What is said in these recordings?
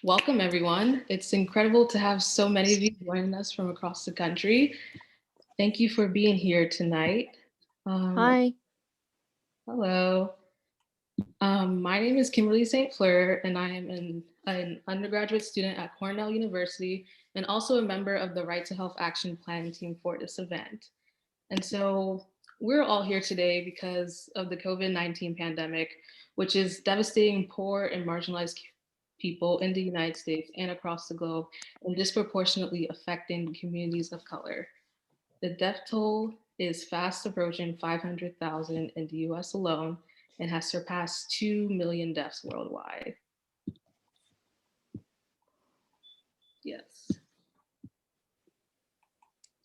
Welcome, everyone. It's incredible to have so many of you joining us from across the country. Thank you for being here tonight. Hi. Hello. My name is Kimberly St. Fleur, and I am an undergraduate student at Cornell University and also a member of the Right to Health Action planning team for this event. And so we're all here today because of the COVID-19 pandemic, which is devastating poor and marginalized people in the United States and across the globe and disproportionately affecting communities of color. The death toll is fast approaching 500,000 in the US alone and has surpassed 2 million deaths worldwide. Yes,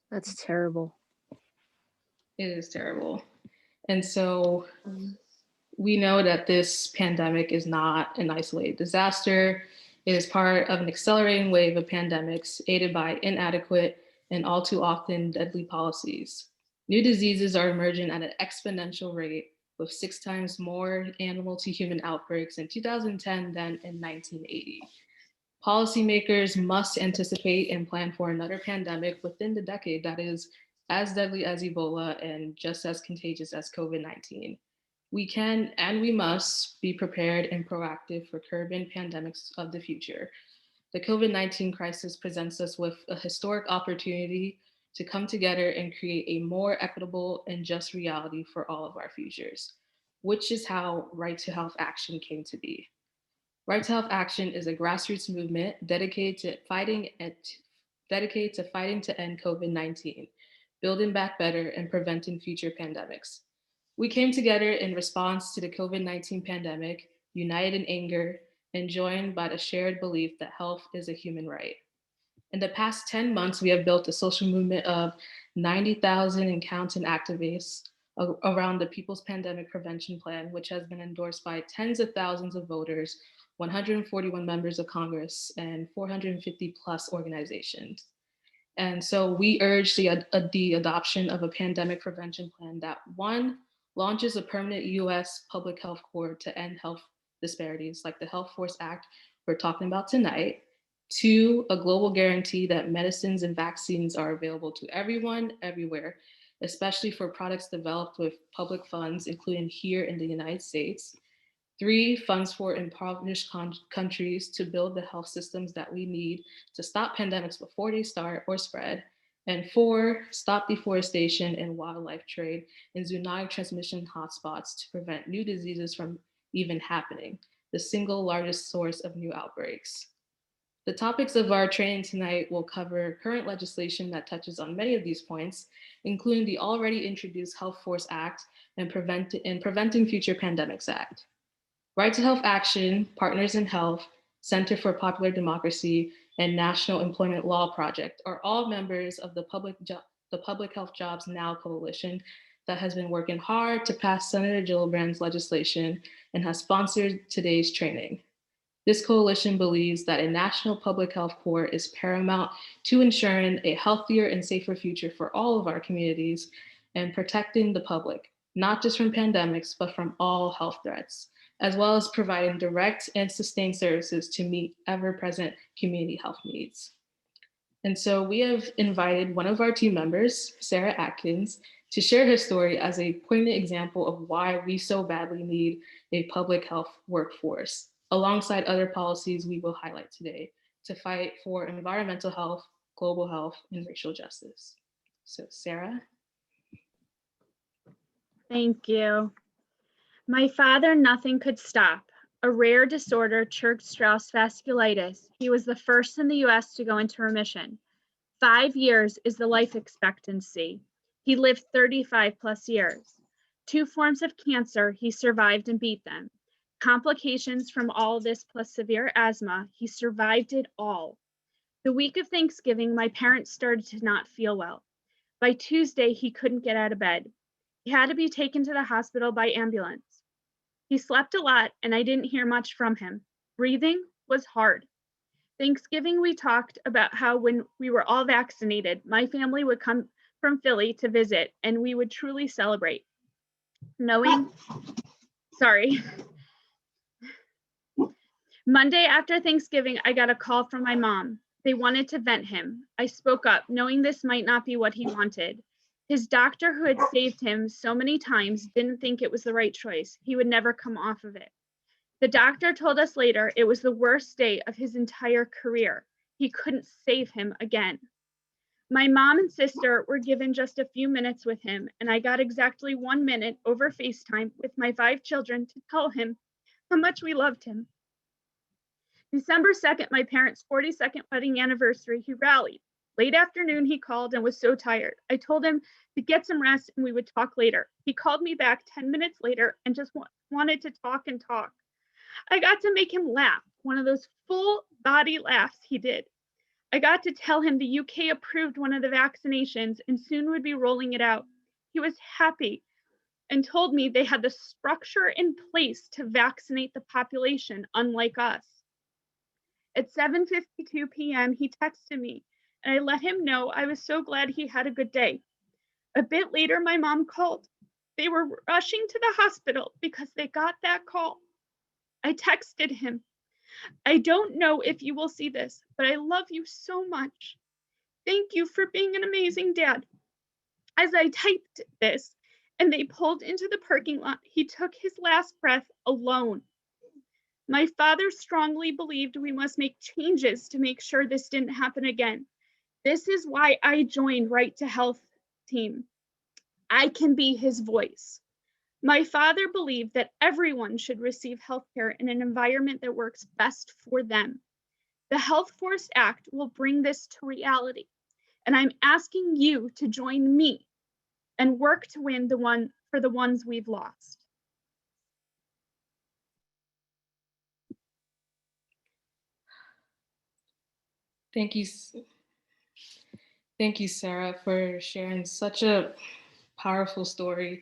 That's terrible. it is terrible. And so we know that this pandemic is not an isolated disaster. It is part of an accelerating wave of pandemics aided by inadequate and all too often deadly policies. New diseases are emerging at an exponential rate, with 6 times more animal to human outbreaks in 2010 than in 1980. Policymakers must anticipate and plan for another pandemic within the decade that is as deadly as Ebola and just as contagious as COVID-19. We can and we must be prepared and proactive for curbing pandemics of the future. The COVID-19 crisis presents us with a historic opportunity to come together and create a more equitable and just reality for all of our futures, which is how Right to Health Action came to be. Right to Health Action is a grassroots movement dedicated to fighting to end COVID-19, building back better, and preventing future pandemics. We came together in response to the COVID-19 pandemic, united in anger, and joined by the shared belief that health is a human right. In the past 10 months, we have built a social movement of 90,000 and counting activists around the People's Pandemic Prevention Plan, which has been endorsed by tens of thousands of voters, 141 members of Congress, and 450 plus organizations. And so we urge the adoption of a pandemic prevention plan that, one, launches a permanent US public health corps to end health disparities like the Health Force Act we're talking about tonight. Two, a global guarantee that medicines and vaccines are available to everyone, everywhere, especially for products developed with public funds, including here in the United States. Three, funds for impoverished countries to build the health systems that we need to stop pandemics before they start or spread. And four, stop deforestation and wildlife trade in zoonotic transmission hotspots to prevent new diseases from even happening, the single largest source of new outbreaks. The topics of our training tonight will cover current legislation that touches on many of these points, including the already introduced Health Force Act and Preventing Future Pandemics Act. Right to Health Action, Partners in Health, Center for Popular Democracy, and National Employment Law Project are all members of the Public Health Jobs Now coalition that has been working hard to pass Senator Gillibrand's legislation and has sponsored today's training. This coalition believes that a national public health corps is paramount to ensuring a healthier and safer future for all of our communities and protecting the public, not just from pandemics, but from all health threats, as well as providing direct and sustained services to meet ever-present community health needs. And so we have invited one of our team members, Sarah Atkins, to share her story as a poignant example of why we so badly need a public health workforce, alongside other policies we will highlight today to fight for environmental health, global health, and racial justice. So Sarah? Thank you. My father, nothing could stop. A rare disorder, Church-Strauss vasculitis. He was the first in the US to go into remission. 5 years is the life expectancy. He lived 35 plus years. 2 forms of cancer, he survived and beat them. Complications from all this plus severe asthma, he survived it all. The week of Thanksgiving, my parents started to not feel well. By Tuesday, he couldn't get out of bed. He had to be taken to the hospital by ambulance. He slept a lot and I didn't hear much from him. Breathing was hard. Thanksgiving, we talked about how when we were all vaccinated, my family would come from Philly to visit and we would truly celebrate. Knowing Monday after Thanksgiving, I got a call from my mom. They wanted to vent him. I spoke up, knowing this might not be what he wanted. His doctor, who had saved him so many times, didn't think it was the right choice. He would never come off of it. The doctor told us later it was the worst day of his entire career. He couldn't save him again. My mom and sister were given just a few minutes with him, and I got exactly 1 minute over FaceTime with my 5 children to tell him how much we loved him. December 2nd, my parents' 42nd wedding anniversary, he rallied. Late afternoon, he called and was so tired. I told him to get some rest and we would talk later. He called me back 10 minutes later and just wanted to talk and talk. I got to make him laugh, one of those full body laughs he did. I got to tell him the UK approved one of the vaccinations and soon would be rolling it out. He was happy and told me they had the structure in place to vaccinate the population, unlike us. At 7:52 p.m., he texted me, and I let him know I was so glad he had a good day. A bit later, my mom called. They were rushing to the hospital because they got that call. I texted him, I don't know if you will see this, but I love you so much. Thank you for being an amazing dad. As I typed this and they pulled into the parking lot, he took his last breath alone. My father strongly believed we must make changes to make sure this didn't happen again. This is why I joined Right to Health team. I can be his voice. My father believed that everyone should receive healthcare in an environment that works best for them. The Health Force Act will bring this to reality, and I'm asking you to join me and work to win for the ones we've lost. Thank you. Thank you, Sarah, for sharing such a powerful story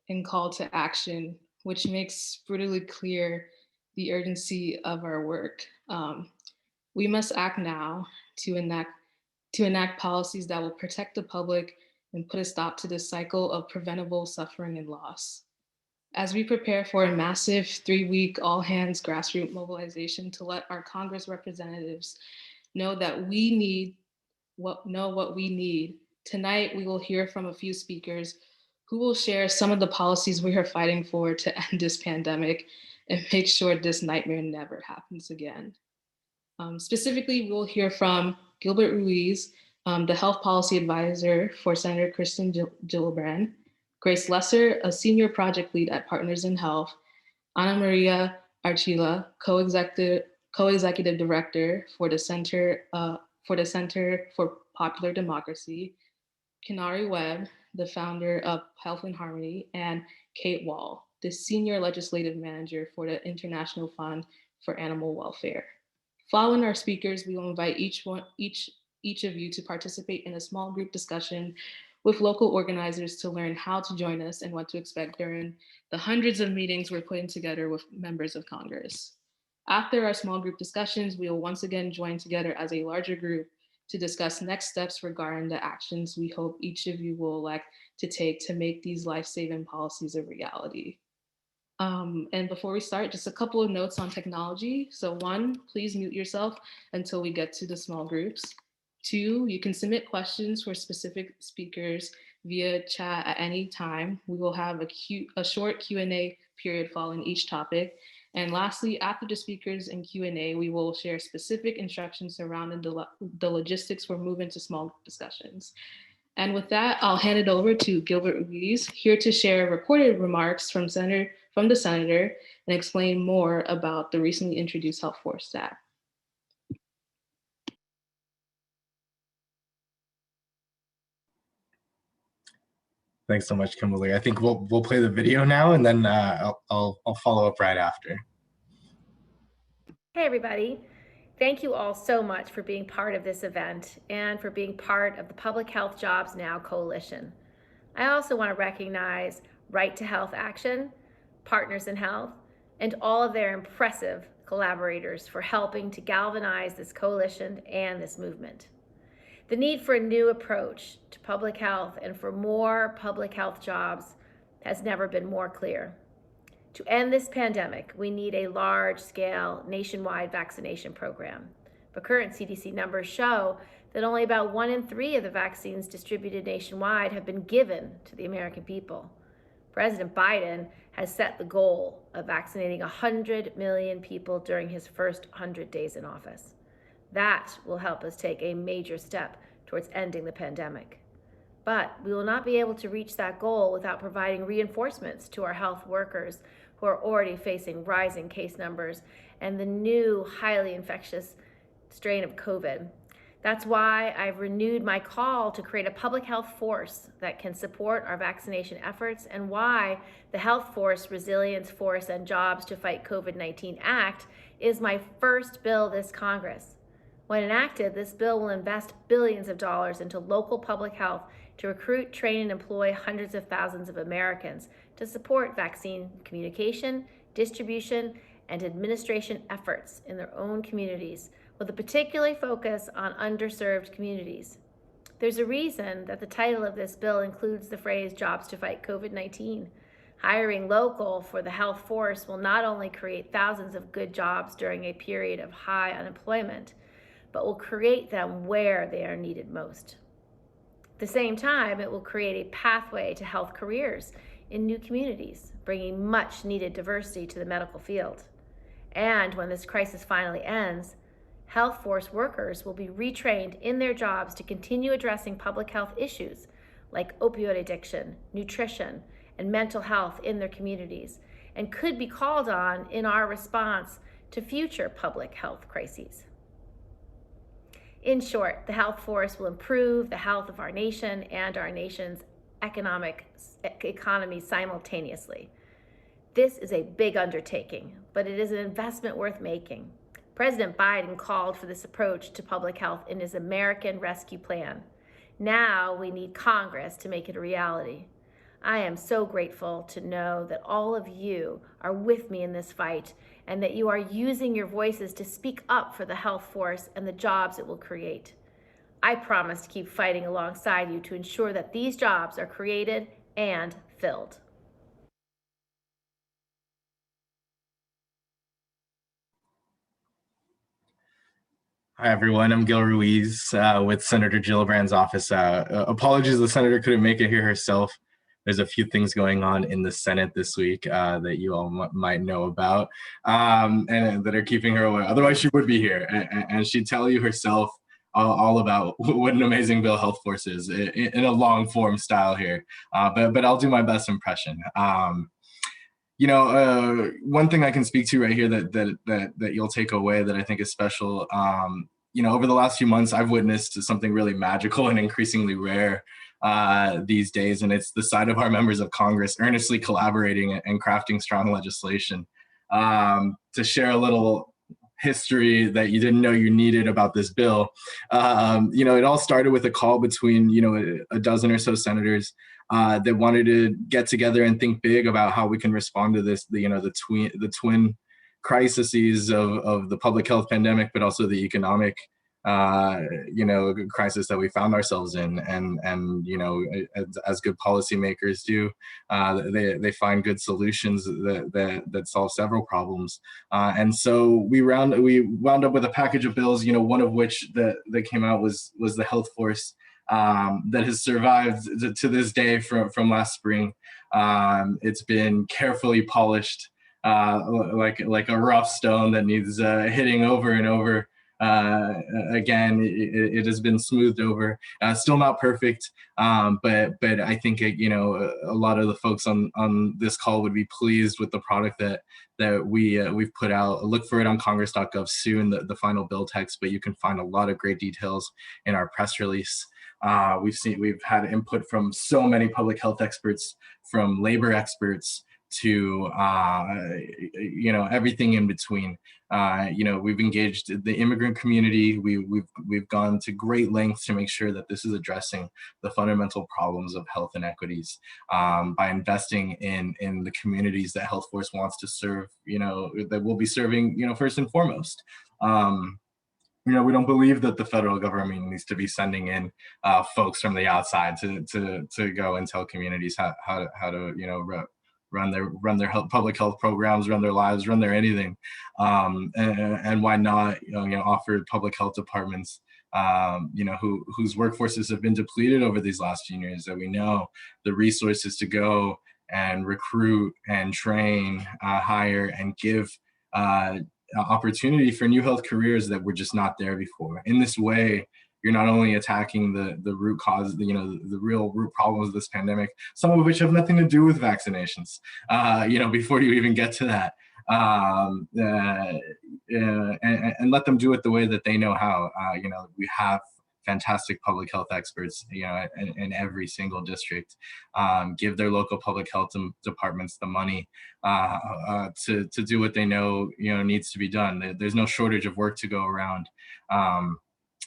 and call to action, which makes brutally clear the urgency of our work. We must act now to enact policies that will protect the public and put a stop to this cycle of preventable suffering and loss. As we prepare for a massive 3-week all-hands grassroots mobilization to let our Congress representatives know that what we need, tonight we will hear from a few speakers who will share some of the policies we are fighting for to end this pandemic and make sure this nightmare never happens again. Specifically, we'll hear from Gilbert Ruiz, the health policy advisor for Senator Gillibrand, Grace Lesser, a senior project lead at Partners in Health, Ana Maria Archila, co-executive director for the Center for Popular Democracy, Kinari Webb, the founder of Health and Harmony, and Kate Wall, the senior legislative manager for the International Fund for Animal Welfare. Following our speakers, we will invite each of you to participate in a small group discussion with local organizers to learn how to join us and what to expect during the hundreds of meetings we're putting together with members of Congress. After our small group discussions, we will once again join together as a larger group to discuss next steps regarding the actions we hope each of you will elect to take to make these life-saving policies a reality. And before we start, just a couple of notes on technology. So 1, please mute yourself until we get to the small groups. 2, you can submit questions for specific speakers via chat at any time. We will have a short Q&A period following each topic. And lastly, after the speakers and Q&A, we will share specific instructions surrounding the logistics for moving to small discussions. And with that, I'll hand it over to Gilbert Ruiz, here to share recorded remarks from the Senator and explain more about the recently introduced Health Force Act. Thanks so much, Kimberly. I think we'll play the video now, and then I'll follow up right after. Hey everybody. Thank you all so much for being part of this event and for being part of the Public Health Jobs Now Coalition. I also want to recognize Right to Health Action, Partners in Health, and all of their impressive collaborators for helping to galvanize this coalition and this movement. The need for a new approach to public health and for more public health jobs has never been more clear. To end this pandemic, we need a large-scale nationwide vaccination program. But current CDC numbers show that only about 1 in 3 of the vaccines distributed nationwide have been given to the American people. President Biden has set the goal of vaccinating 100 million people during his first 100 days in office. That will help us take a major step towards ending the pandemic. But we will not be able to reach that goal without providing reinforcements to our health workers who are already facing rising case numbers and the new highly infectious strain of COVID. That's why I've renewed my call to create a public health force that can support our vaccination efforts, and why the Health Force, Resilience Force, and Jobs to Fight COVID-19 Act is my first bill this Congress. When enacted, this bill will invest billions of dollars into local public health to recruit, train, and employ hundreds of thousands of Americans to support vaccine communication, distribution, and administration efforts in their own communities, with a particular focus on underserved communities. There's a reason that the title of this bill includes the phrase "Jobs to Fight COVID-19." Hiring local for the health force will not only create thousands of good jobs during a period of high unemployment, but will create them where they are needed most. At the same time, it will create a pathway to health careers in new communities, bringing much needed diversity to the medical field. And when this crisis finally ends, health force workers will be retrained in their jobs to continue addressing public health issues like opioid addiction, nutrition, and mental health in their communities, and could be called on in our response to future public health crises. In short, the health force will improve the health of our nation and our nation's economy simultaneously. This is a big undertaking, but it is an investment worth making. President Biden called for this approach to public health in his American Rescue Plan. Now we need Congress to make it a reality. I am so grateful to know that all of you are with me in this fight, and that you are using your voices to speak up for the health force and the jobs it will create. I promise to keep fighting alongside you to ensure that these jobs are created and filled. Hi, everyone. I'm Gil Ruiz with Senator Gillibrand's office. Apologies, the senator couldn't make it here herself. There's a few things going on in the Senate this week that you all might know about and that are keeping her away. Otherwise, she would be here, and she'd tell you herself all about what an amazing bill health force is in a long form style here. But I'll do my best impression. One thing I can speak to right here that you'll take away that I think is special. Over the last few months, I've witnessed something really magical and increasingly rare these days, and it's the sight of our members of Congress earnestly collaborating and crafting strong legislation. To share a little history that you didn't know you needed about this bill, it all started with a call between a dozen or so senators that wanted to get together and think big about how we can respond to this, the twin crises of the public health pandemic, but also the economic crisis that we found ourselves in. And as good policymakers do, they find good solutions that solve several problems. And so we wound up with a package of bills, one of which that came out was the health force, that has survived to this day from last spring. It's been carefully polished, like a rough stone that needs hitting over and over. Again, it has been smoothed over. Still not perfect, but I think a lot of the folks on this call would be pleased with the product that we've put out. Look for it on congress.gov soon, the final bill text, but you can find a lot of great details in our press release. We've had input from so many public health experts, from labor experts to everything in between. We've engaged the immigrant community. We've gone to great lengths to make sure that this is addressing the fundamental problems of health inequities by investing in the communities that Health Force wants to serve. That we'll be serving. First and foremost. We don't believe that the federal government needs to be sending in folks from the outside to go and tell communities how to run their public health programs, run their lives, run their anything. And why not offer public health departments whose workforces have been depleted over these last few years, that we know the resources to go and recruit and train, hire, and give opportunity for new health careers that were just not there before. In this way, you're not only attacking the root cause, the real root problems of this pandemic, some of which have nothing to do with vaccinations, before you even get to that. And let them do it the way that they know how. We have fantastic public health experts, in every single district. Give their local public health departments the money to do what they know needs to be done. There's no shortage of work to go around.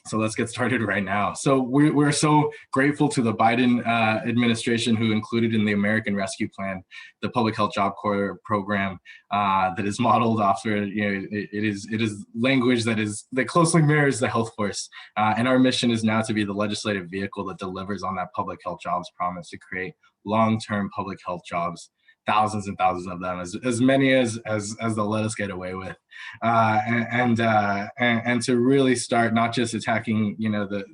So let's get started right now. So we're so grateful to the Biden administration, who included in the American Rescue Plan the Public Health Job Corps program that is modeled after, it is language that closely mirrors the health force. And our mission is now to be the legislative vehicle that delivers on that public health jobs promise to create long-term public health jobs, thousands and thousands of them, as many as they'll let us get away with, and to really start not just attacking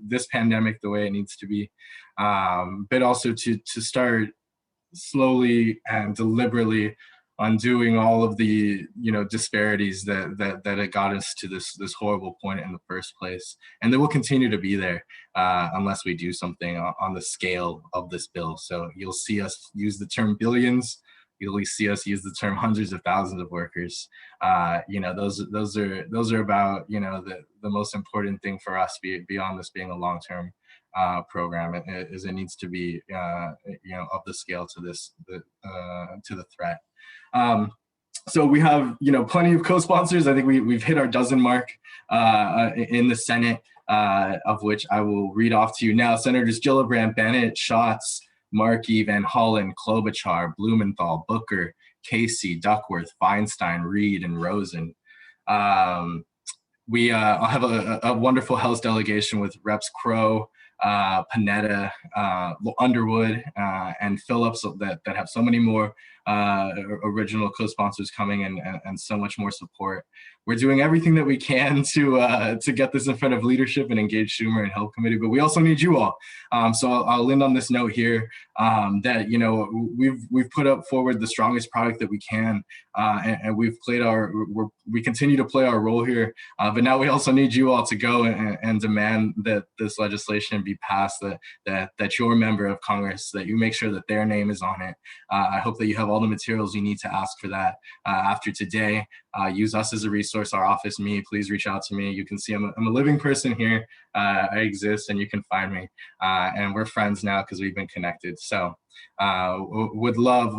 this pandemic the way it needs to be, but also to start slowly and deliberately undoing all of the disparities that it got us to this horrible point in the first place, and that will continue to be there unless we do something on the scale of this bill. So you'll see us use the term billions. You'll see us use the term hundreds of thousands of workers. Those are about the most important thing for us beyond this being a long-term program, is it needs to be of the scale to the threat. So we have plenty of co-sponsors. I think we've hit our dozen mark in the Senate, of which I will read off to you now. Senators Gillibrand, Bennett, Schatz, Markey, Van Hollen, Klobuchar, Blumenthal, Booker, Casey, Duckworth, Feinstein, Reed, and Rosen. We have a wonderful House delegation with Reps Crow, Panetta, Underwood, and Phillips that have so many more original co-sponsors coming and so much more support. We're doing everything that we can to get this in front of leadership and engage Schumer and Health Committee, but we also need you all. So I'll end on this note here, that we've put up forward the strongest product that we can, and we continue to play our role here, but now we also need you all to go and demand that this legislation be passed, that you're a member of Congress, that you make sure that their name is on it. I hope that you have all the materials you need to ask for that after today. Use us as a resource, our office, me. Please reach out to me. You can see I'm a living person here. I exist, and you can find me. And we're friends now because we've been connected. So would love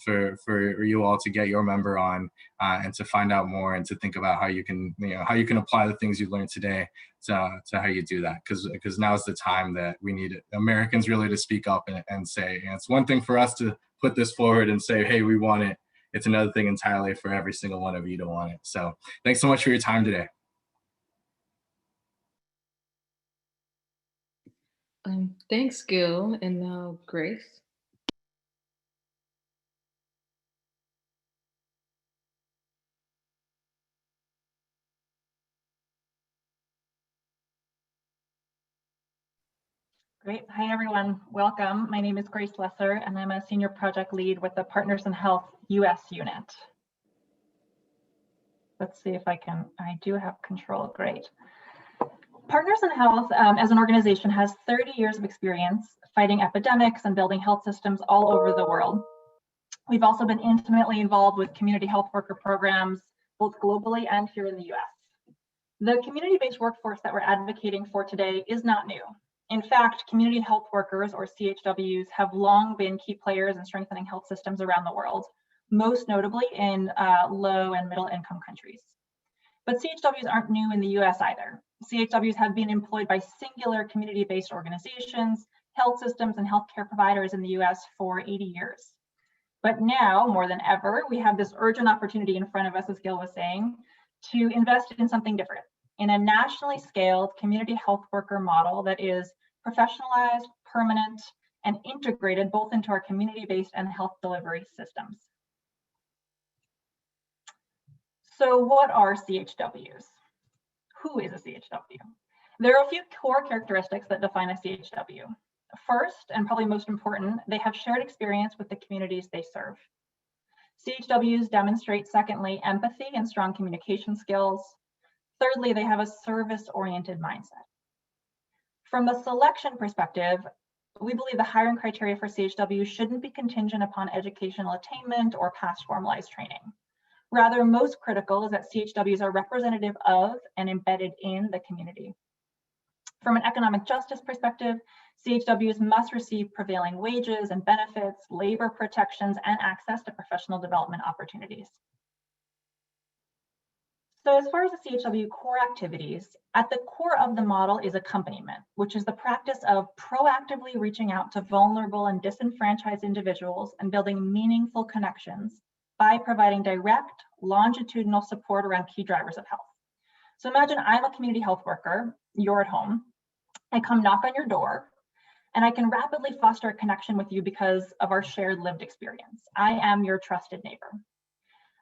for you all to get your member on, and to find out more and to think about how you can apply the things you learned today to how you do that, because now's the time that we need Americans really to speak up and say, it's one thing for us to put this forward and say, hey, we want it. It's another thing entirely for every single one of you to want it. So thanks so much for your time today. Thanks, Gil, and now Grace. Great. Hi, everyone. Welcome. My name is Grace Lesser, and I'm a senior project lead with the Partners in Health US unit. Let's see if I do have control. Great. Partners in Health as an organization has 30 years of experience fighting epidemics and building health systems all over the world. We've also been intimately involved with community health worker programs, both globally and here in the US. The community-based workforce that we're advocating for today is not new. In fact, community health workers, or CHWs, have long been key players in strengthening health systems around the world, most notably in low and middle income countries. But CHWs aren't new in the US either. CHWs have been employed by singular community-based organizations, health systems, and healthcare providers in the US for 80 years. But now, more than ever, we have this urgent opportunity in front of us, as Gil was saying, to invest in something different, in a nationally scaled community health worker model that is professionalized, permanent, and integrated both into our community-based and health delivery systems. So what are CHWs? Who is a CHW? There are a few core characteristics that define a CHW. First, and probably most important, they have shared experience with the communities they serve. CHWs demonstrate, secondly, empathy and strong communication skills. Thirdly, they have a service-oriented mindset. From a selection perspective, we believe the hiring criteria for CHWs shouldn't be contingent upon educational attainment or past formalized training. Rather, most critical is that CHWs are representative of and embedded in the community. From an economic justice perspective, CHWs must receive prevailing wages and benefits, labor protections, and access to professional development opportunities. So as far as the CHW core activities, at the core of the model is accompaniment, which is the practice of proactively reaching out to vulnerable and disenfranchised individuals and building meaningful connections by providing direct, longitudinal support around key drivers of health. So imagine I'm a community health worker, you're at home, I come knock on your door, and I can rapidly foster a connection with you because of our shared lived experience. I am your trusted neighbor.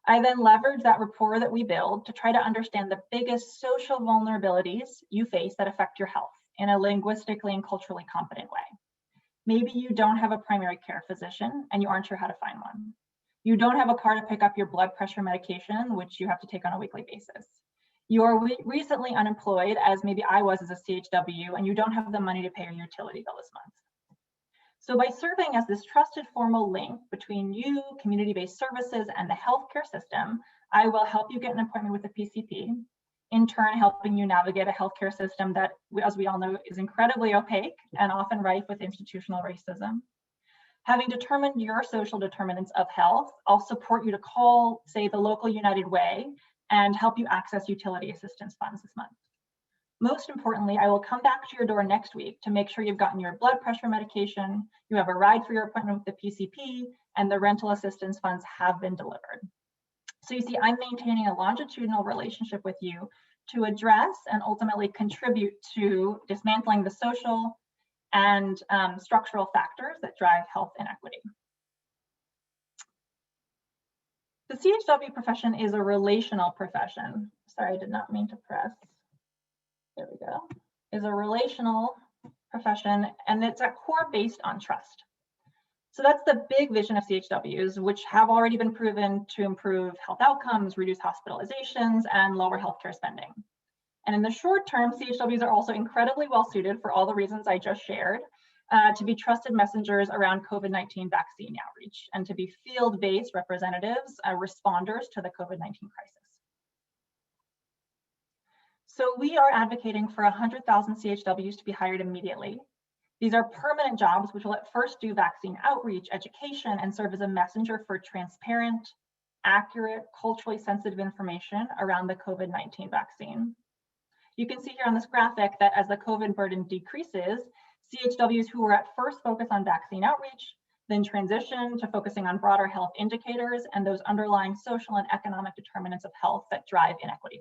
I then leverage that rapport that we build to try to understand the biggest social vulnerabilities you face that affect your health in a linguistically and culturally competent way. Maybe you don't have a primary care physician and you aren't sure how to find one. You don't have a car to pick up your blood pressure medication, which you have to take on a weekly basis. You are recently unemployed, as maybe I was as a CHW, and you don't have the money to pay your utility bill this month. So by serving as this trusted formal link between you, community-based services, and the healthcare system, I will help you get an appointment with a PCP, in turn helping you navigate a healthcare system that, as we all know, is incredibly opaque and often rife with institutional racism. Having determined your social determinants of health, I'll support you to call, say, the local United Way and help you access utility assistance funds this month. Most importantly, I will come back to your door next week to make sure you've gotten your blood pressure medication, you have a ride for your appointment with the PCP, and the rental assistance funds have been delivered. So you see, I'm maintaining a longitudinal relationship with you to address and ultimately contribute to dismantling the social and structural factors that drive health inequity. The CHW profession is a relational profession. Sorry, I did not mean to press. There we go. Is a relational profession, and it's at core based on trust. So that's the big vision of CHWs, which have already been proven to improve health outcomes, reduce hospitalizations, and lower healthcare spending. And in the short term, CHWs are also incredibly well suited for all the reasons I just shared, to be trusted messengers around COVID-19 vaccine outreach and to be field-based representatives, responders to the COVID-19 crisis. So we are advocating for 100,000 CHWs to be hired immediately. These are permanent jobs which will at first do vaccine outreach, education, and serve as a messenger for transparent, accurate, culturally sensitive information around the COVID-19 vaccine. You can see here on this graphic that as the COVID burden decreases, CHWs who were at first focused on vaccine outreach, then transition to focusing on broader health indicators and those underlying social and economic determinants of health that drive inequity.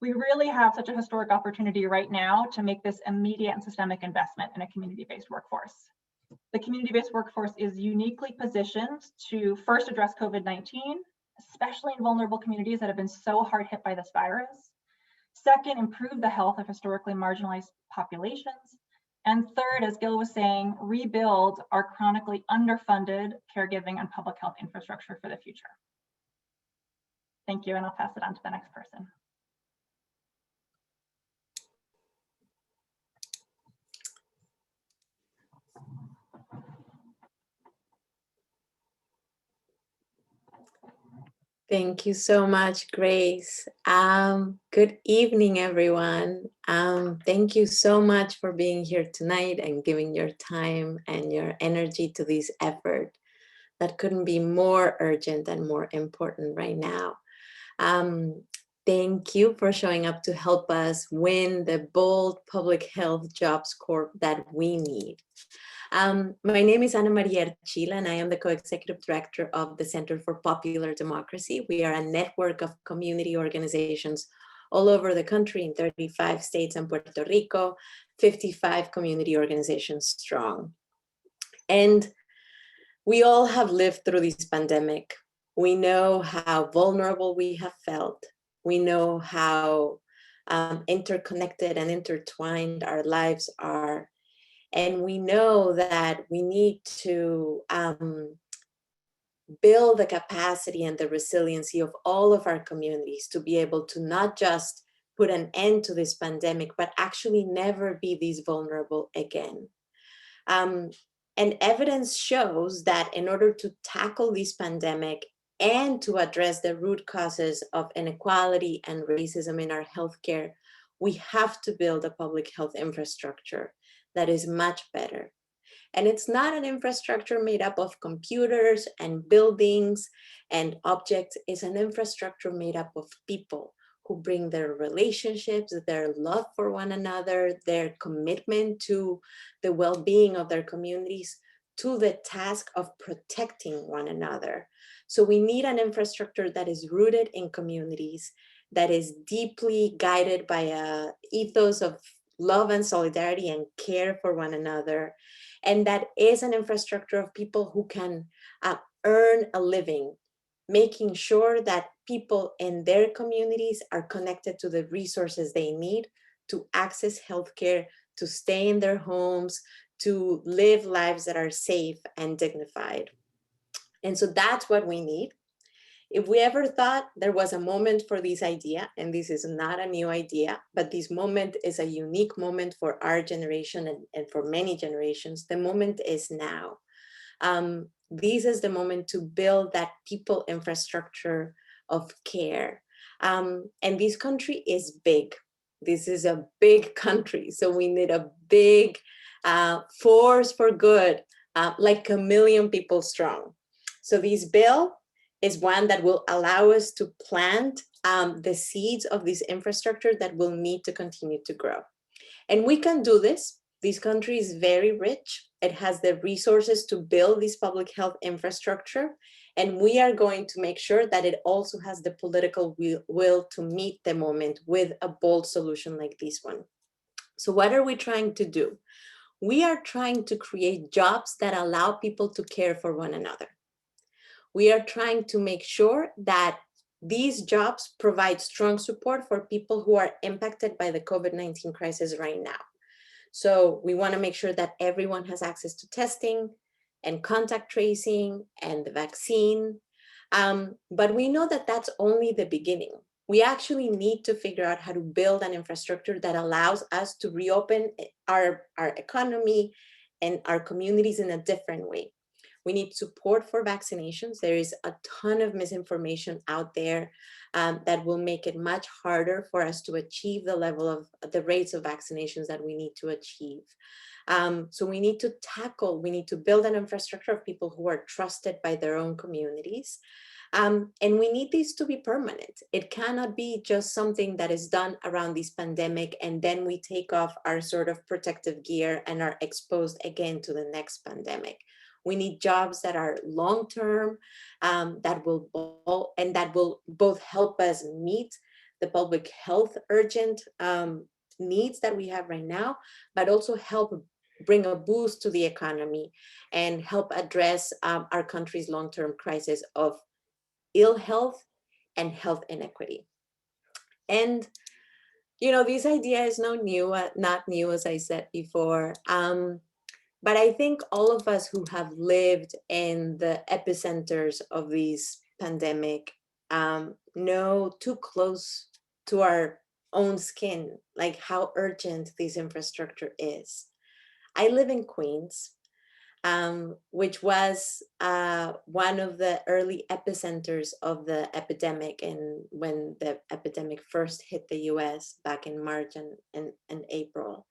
We really have such a historic opportunity right now to make this immediate and systemic investment in a community-based workforce. The community-based workforce is uniquely positioned to first address COVID-19, especially in vulnerable communities that have been so hard hit by this virus. Second, improve the health of historically marginalized populations. And third, as Gil was saying, rebuild our chronically underfunded caregiving and public health infrastructure for the future. Thank you, and I'll pass it on to the next person. Thank you so much, Grace. Good evening, everyone. Thank you so much for being here tonight and giving your time and your energy to this effort that couldn't be more urgent and more important right now. Thank you for showing up to help us win the bold public health jobs corps that we need. My name is Ana Maria Archila, and I am the co-executive director of the Center for Popular Democracy. We are a network of community organizations all over the country in 35 states and Puerto Rico, 55 community organizations strong. And we all have lived through this pandemic. We know how vulnerable we have felt. We know how interconnected and intertwined our lives are. And we know that we need to build the capacity and the resiliency of all of our communities to be able to not just put an end to this pandemic, but actually never be this vulnerable again. And evidence shows that in order to tackle this pandemic and to address the root causes of inequality and racism in our healthcare, we have to build a public health infrastructure that is much better. And it's not an infrastructure made up of computers and buildings and objects. It's an infrastructure made up of people who bring their relationships, their love for one another, their commitment to the well-being of their communities, to the task of protecting one another. So we need an infrastructure that is rooted in communities, that is deeply guided by an ethos of love and solidarity and care for one another. And that is an infrastructure of people who can earn a living, making sure that people in their communities are connected to the resources they need to access healthcare, to stay in their homes, to live lives that are safe and dignified. And so that's what we need. If we ever thought there was a moment for this idea, and this is not a new idea, but this moment is a unique moment for our generation and for many generations, the moment is now. This is the moment to build that people infrastructure of care. And this country is big. This is a big country. So we need a big force for good, like 1 million people strong. So this bill is one that will allow us to plant the seeds of this infrastructure that will need to continue to grow. And we can do this. This country is very rich. It has the resources to build this public health infrastructure. And we are going to make sure that it also has the political will to meet the moment with a bold solution like this one. So what are we trying to do? We are trying to create jobs that allow people to care for one another. We are trying to make sure that these jobs provide strong support for people who are impacted by the COVID-19 crisis right now. So we want to make sure that everyone has access to testing and contact tracing and the vaccine. But we know that that's only the beginning. We actually need to figure out how to build an infrastructure that allows us to reopen our economy and our communities in a different way. We need support for vaccinations. There is a ton of misinformation out there that will make it much harder for us to achieve the level of the rates of vaccinations that we need to achieve. So we need to build an infrastructure of people who are trusted by their own communities. And we need this to be permanent. It cannot be just something that is done around this pandemic and then we take off our sort of protective gear and are exposed again to the next pandemic. We need jobs that are long-term, that will both help us meet the public health urgent needs that we have right now, but also help bring a boost to the economy and help address our country's long-term crisis of ill health and health inequity. And, you know, this idea is not new, as I said before. But I think all of us who have lived in the epicenters of this pandemic know too close to our own skin, like how urgent this infrastructure is. I live in Queens, which was one of the early epicenters of the epidemic, and when the epidemic first hit the US back in March and April.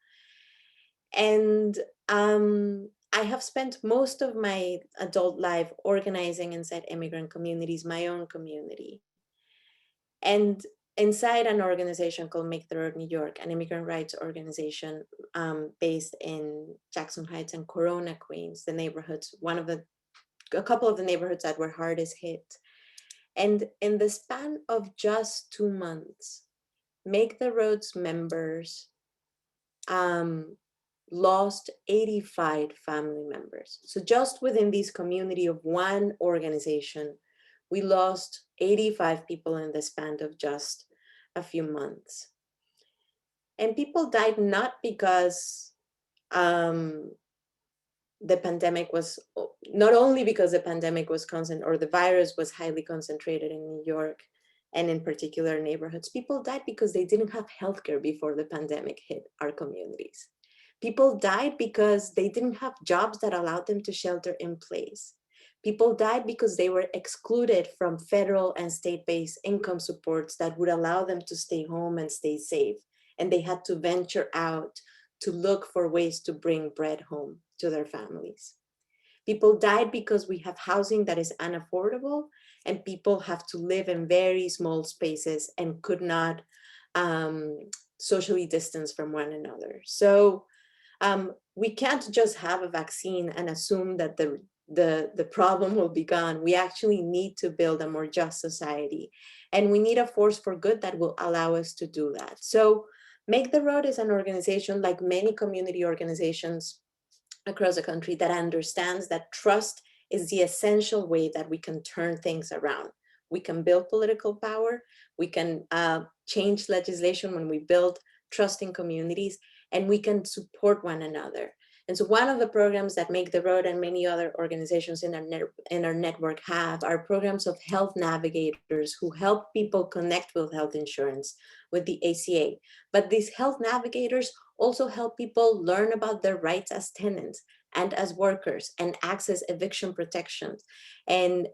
And I have spent most of my adult life organizing inside immigrant communities, my own community. And inside an organization called Make the Road New York, an immigrant rights organization based in Jackson Heights and Corona, Queens, the neighborhoods, a couple of the neighborhoods that were hardest hit. And in the span of just 2 months, Make the Roads members lost 85 family members. So just within this community of one organization, we lost 85 people in the span of just a few months. And people died not because the pandemic was, not only because the pandemic was or the virus was highly concentrated in New York and in particular neighborhoods. People died because they didn't have healthcare before the pandemic hit our communities. People died because they didn't have jobs that allowed them to shelter in place. People died because they were excluded from federal and state-based income supports that would allow them to stay home and stay safe. And they had to venture out to look for ways to bring bread home to their families. People died because we have housing that is unaffordable and people have to live in very small spaces and could not socially distance from one another. So we can't just have a vaccine and assume that the problem will be gone. We actually need to build a more just society. And we need a force for good that will allow us to do that. So Make the Road is an organization, like many community organizations across the country, that understands that trust is the essential way that we can turn things around. We can build political power, we can change legislation when we build trust in communities, and we can support one another. And so one of the programs that Make the Road and many other organizations in our network have are programs of health navigators who help people connect with health insurance, with the ACA. But these health navigators also help people learn about their rights as tenants and as workers, and access eviction protections, and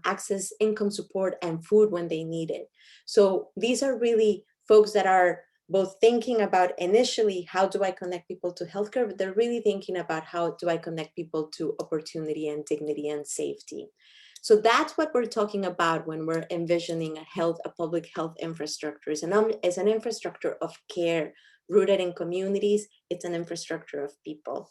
access income support and food when they need it. So these are really folks that are both thinking about initially, how do I connect people to healthcare, but they're really thinking about how do I connect people to opportunity and dignity and safety. So that's what we're talking about when we're envisioning a public health infrastructure. It's an infrastructure of care rooted in communities. It's an infrastructure of people.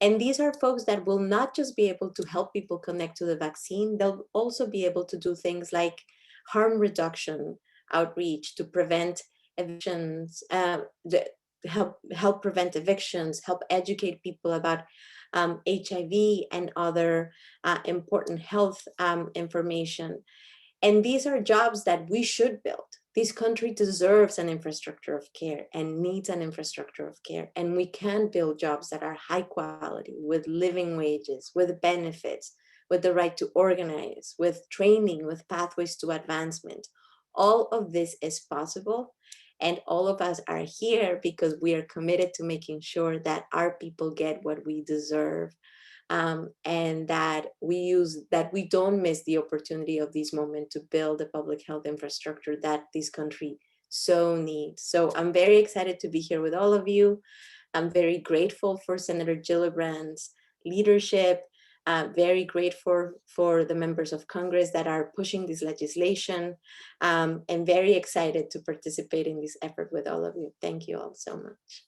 And these are folks that will not just be able to help people connect to the vaccine, they'll also be able to do things like harm reduction outreach to prevent evictions, help prevent evictions, help educate people about HIV and other important health information. And these are jobs that we should build. This country deserves an infrastructure of care and needs an infrastructure of care. And we can build jobs that are high quality, with living wages, with benefits, with the right to organize, with training, with pathways to advancement. All of this is possible. And all of us are here because we are committed to making sure that our people get what we deserve. And that we don't miss the opportunity of this moment to build a public health infrastructure that this country so needs. So I'm very excited to be here with all of you. I'm very grateful for Senator Gillibrand's leadership. Very grateful for the members of Congress that are pushing this legislation, and very excited to participate in this effort with all of you. Thank you all so much.